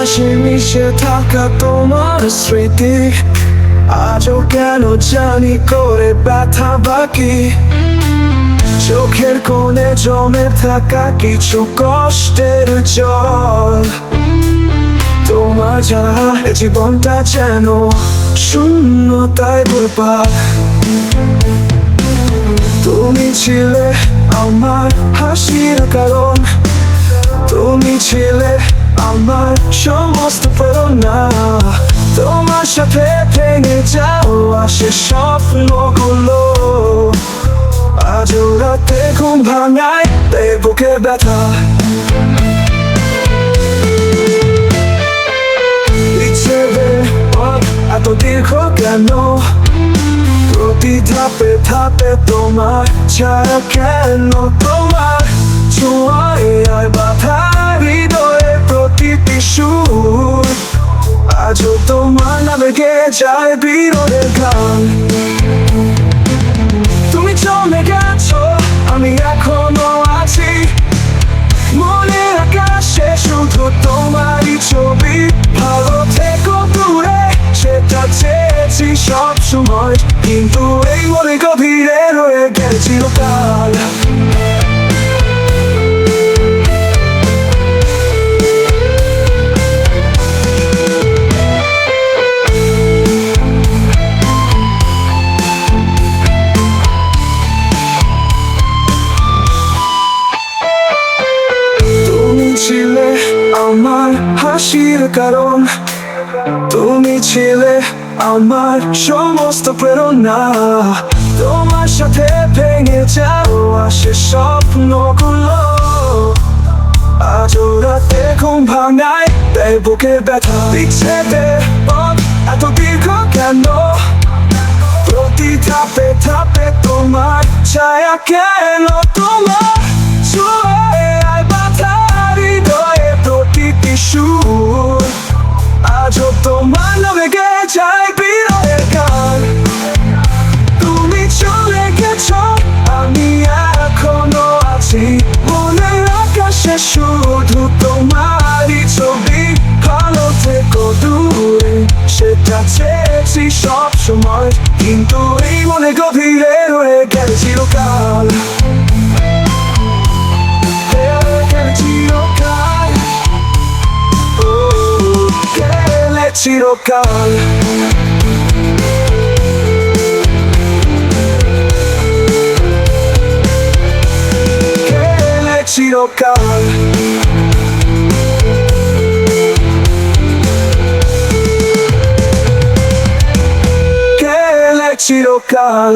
ইতিহাসে মিশে থাকা তোমার স্মৃতি আজও কেন জানি করে ব্যথা বাকি। চোখের কোণে জমে থাকা কিছু কষ্টের জল, তোমার ছাড়া এ জীবনটা যেন শূন্যতায় ঘুরপাক। তুমি ছিলে আমার হাসির কারণ, তুমি ছিলে আমার সমস্ত প্রেরণা। তোমার সাথে ভেঙে যাওয়া সে স্বপ্নগুলো আজও রাতে ঘুম ভাঙায় দেয় বুকে ব্যথা। এত দীর্ঘ কেন, প্রতি ধাপে ধাপে তোমার ছায়া কেন, তোমার ছোঁয়ায় আর বাধা হৃদয়ে প্রতিটি সুর আজও তোমার নামে গেয়ে যায় বিরহের গান। তুমি চলে গেছো, আমি এখনো আছি মনের আকাশে শুধু তোমারই ছবি। ভালো থেকো দূরে সেটা চেয়েছি সব সময়, কিন্তু এই মনে গভীরে রয়ে গেছে চিরকাল। ছিলে আমার হাসির কারণ, তুমি ছিলে আমার সমস্ত প্রেরণা। তোমার সাথে ভেঙে যাওয়া সে স্বপ্নগুলো আজও রাতে ঘুম ভাঙায় দেয় বুকে ব্যথা। বিচ্ছেদের পথ এত দীর্ঘ কেন, প্রতি ধাপে ধাপে তোমার ছায়া কেন, তোমার ছোঁয়ায় আর বাধা হৃদয়ে প্রতিটি সুর আজও তোমার নামে গেয়ে যায় বিরহের গান। তুমি চলে গেছো, আমি এখনো আছি মনের আকাশে শুধু তোমারই ছবি। ভালো থেকো দূরে সেটা চেয়েছি সব সময়, কিন্তু এই মনে গভীরে রয়ে গেছে চিরকাল। চিরকাল গেলে চিরকাল। গেলে চিরকাল।